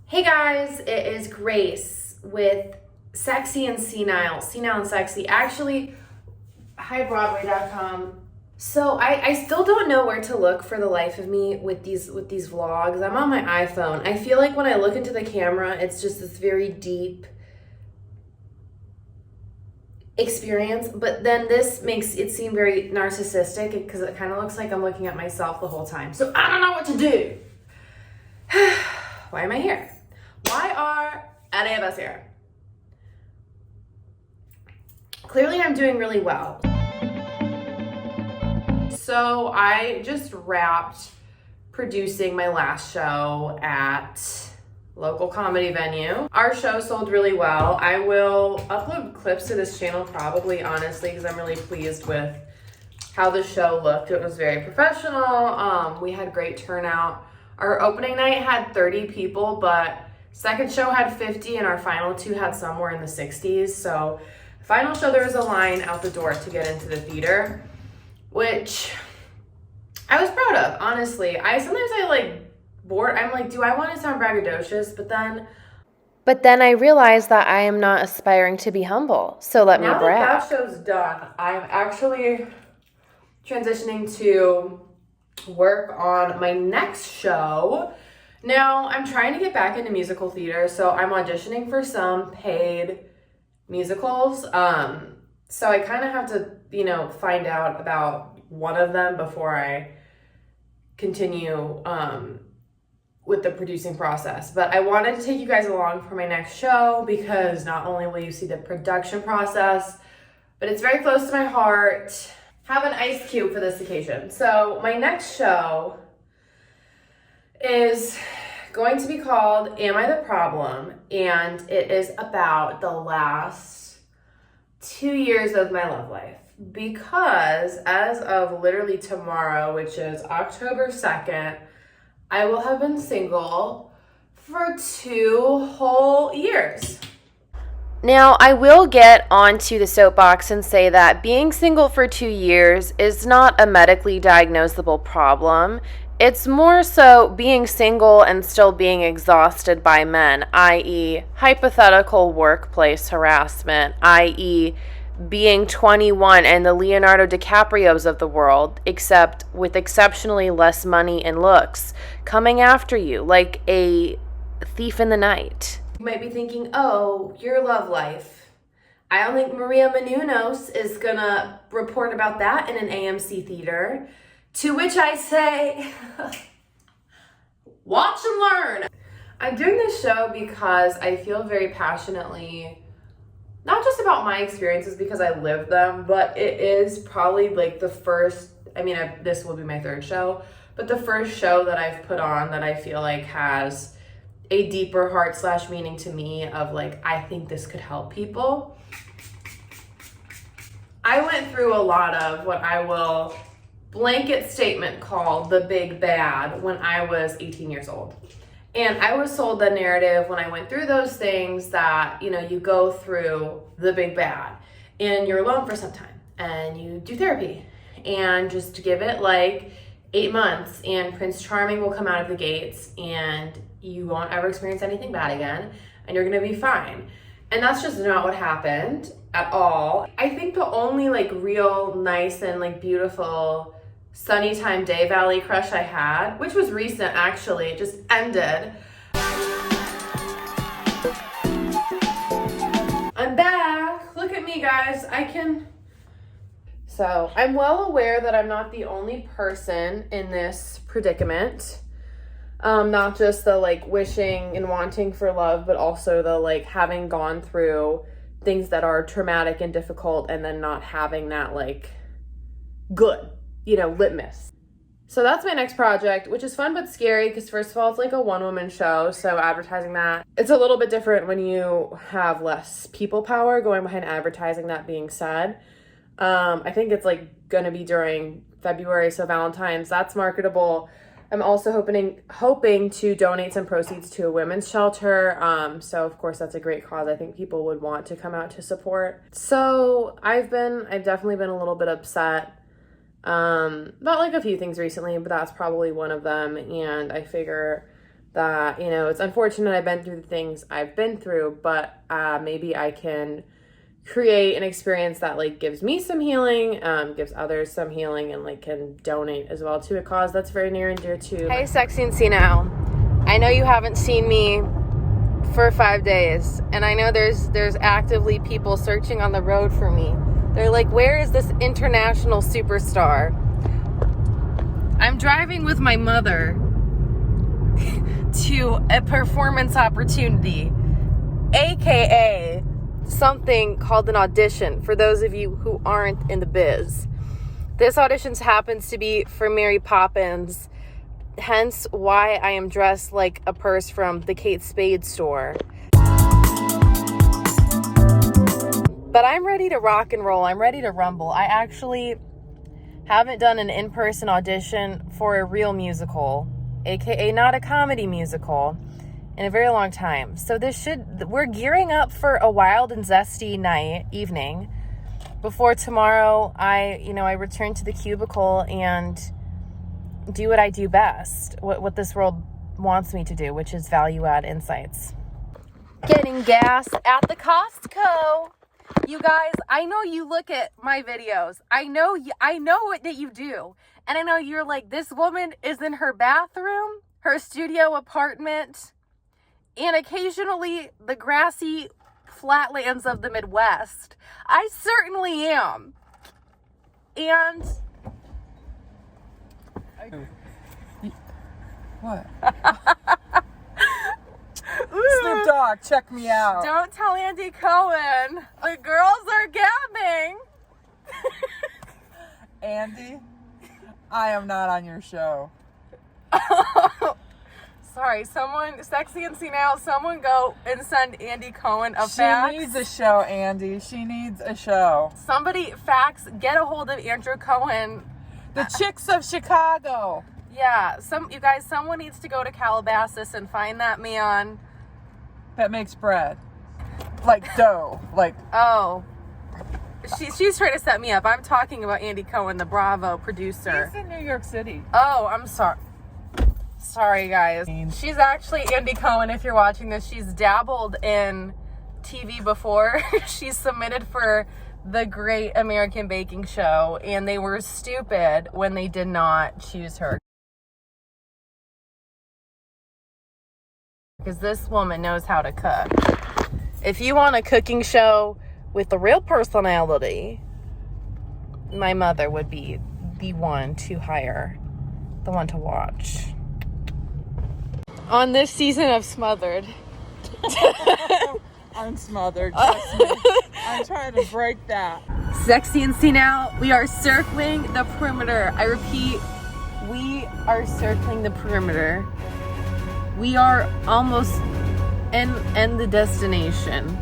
Hey guys, it is Grace with Sexy and Senile, Senile and Sexy. Actually, highbroadway.com. So I still don't know where to look for the life of me with these vlogs. I'm on my iPhone. I feel like when I look into the camera, it's just this very deep experience, but then this makes it seem very narcissistic because it kind of looks like I'm looking at myself the whole time. So I don't know what to do. Why am I here? Why are any of us here? Clearly I'm doing really well. So I just wrapped producing my last show at local comedy venue. Our show sold really well. I will upload clips to this channel probably, honestly, because I'm really pleased with how the show looked. It was very professional. We had great turnout. Our opening night had 30 people, but second show had 50 and our final two had somewhere in the 60s. So final show, there was a line out the door to get into the theater, which I was proud of, honestly. Sometimes I like bored. I'm like, do I want to sound braggadocious? But then I realized that I am not aspiring to be humble. So let me brag. Now that show's done, I'm actually transitioning to work on my next show. Now, I'm trying to get back into musical theater, so I'm auditioning for some paid musicals. So I kind of have to, find out about one of them before I continue with the producing process. But I wanted to take you guys along for my next show because not only will you see the production process, but it's very close to my heart. Have an ice cube for this occasion. So my next show is going to be called Am I the Problem? And it is about the last 2 years of my love life. Because as of literally tomorrow, which is October 2nd, I will have been single for 2 whole years. Now, I will get onto the soapbox and say that being single for 2 years is not a medically diagnosable problem. It's more so being single and still being exhausted by men, i.e., hypothetical workplace harassment, i.e., being 21 and the Leonardo DiCaprios of the world, except with exceptionally less money and looks, coming after you like a thief in the night. You might be thinking, oh, your love life. I don't think Maria Menounos is gonna report about that in an AMC theater. To which I say, watch and learn. I'm doing this show because I feel very passionately, not just about my experiences because I lived them, but it is probably like the first, this will be my 3rd show, but the first show that I've put on that I feel like has a deeper heart / meaning to me of like, I think this could help people. I went through a lot of what I will blanket statement called the big bad when I was 18 years old. And I was sold the narrative when I went through those things that, you go through the big bad and you're alone for some time and you do therapy and just give it like 8 months and Prince Charming will come out of the gates and you won't ever experience anything bad again and you're gonna be fine. And that's just not what happened at all. I think the only like real nice and like beautiful sunny time Day Valley crush I had, which was recent actually, it just ended. I'm back. Look at me, guys. So I'm well aware that I'm not the only person in this predicament. Not just the like wishing and wanting for love, but also the like having gone through things that are traumatic and difficult and then not having that like good, litmus. So that's my next project, which is fun but scary because first of all, it's like a one-woman show. So advertising that, it's a little bit different when you have less people power going behind advertising. That being said, I think it's like going to be during February. So Valentine's, that's marketable. I'm also hoping to donate some proceeds to a women's shelter. So of course that's a great cause. I think people would want to come out to support. So I've definitely been a little bit upset about like a few things recently, but that's probably one of them. And I figure that, you know, it's unfortunate I've been through the things I've been through, but maybe I can create an experience that like gives me some healing, gives others some healing, and like can donate as well to a cause that's very near and dear to. Hey, Sexy and Senile. I know you haven't seen me for 5 days, and I know there's actively people searching on the road for me. They're like, where is this international superstar? I'm driving with my mother to a performance opportunity, aka something called an audition, for those of you who aren't in the biz. This audition happens to be for Mary Poppins, hence why I am dressed like a purse from the Kate Spade store. But I'm ready to rock and roll. I'm ready to rumble. I actually haven't done an in-person audition for a real musical, aka not a comedy musical, in a very long time. So we're gearing up for a wild and zesty evening before tomorrow I return to the cubicle and do what I do best, what this world wants me to do, which is value add insights. Getting gas at the Costco. You guys, I know you look at my videos. I know that you do. And I know you're like, this woman is in her bathroom, her studio apartment, and occasionally the grassy flatlands of the Midwest. I certainly am. And what? Snoop Dogg, check me out. Don't tell Andy Cohen. The girls are gabbing. Andy, I am not on your show. Sorry, someone, Sexy and Senile, someone go and send Andy Cohen a fax. She needs a show, Andy. She needs a show. Somebody get a hold of Andrew Cohen. The Chicks of Chicago. Yeah, you guys, someone needs to go to Calabasas and find that man. That makes bread. Like dough. Like. Oh. She's trying to set me up. I'm talking about Andy Cohen, the Bravo producer. He's in New York City. Oh, I'm sorry. Sorry, guys. She's actually Andy Cohen. If you're watching this, she's dabbled in TV before. She's submitted for the Great American Baking Show, and they were stupid when they did not choose her. Because this woman knows how to cook. If you want a cooking show with a real personality, my mother would be the one to hire, the one to watch. On this season of Smothered. I'm smothered, trust me. I'm trying to break that. Sexy and Senile, we are circling the perimeter. I repeat, we are circling the perimeter. We are almost in the destination.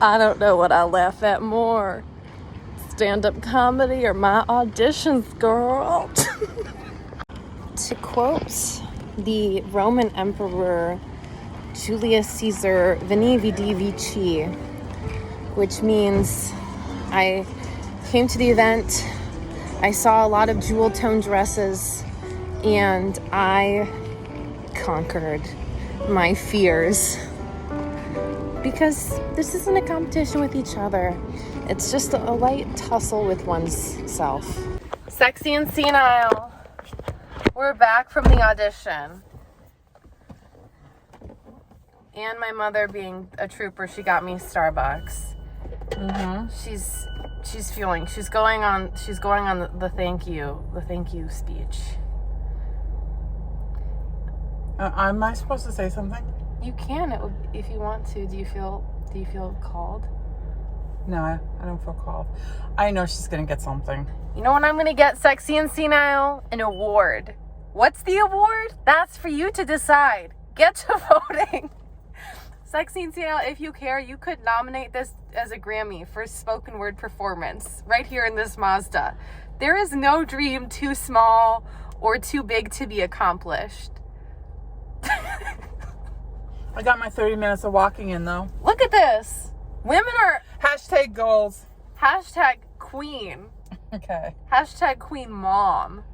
I don't know what I laugh at more. Stand-up comedy or my auditions, girl. To quote the Roman Emperor Julius Caesar, Veni Vidi Vici, which means I came to the event, I saw a lot of jewel-toned dresses, and I conquered my fears. Because this isn't a competition with each other. It's just a light tussle with one's self. Sexy and Senile. We're back from the audition. And my mother, being a trooper, she got me Starbucks. Mm-hmm. She's going on the thank you speech. Am I supposed to say something? You can if you want to. Do you feel called? No, I don't feel called. I know she's gonna get something. You know what I'm gonna get, Sexy and Senile? An award. What's the award? That's for you to decide. Get to voting. Sexy and Senile, if you care, you could nominate this as a Grammy for spoken word performance right here in this Mazda. There is no dream too small or too big to be accomplished. I got my 30 minutes of walking in, though. Look at this. Women are... Hashtag goals. Hashtag queen. Okay. Hashtag queen mom.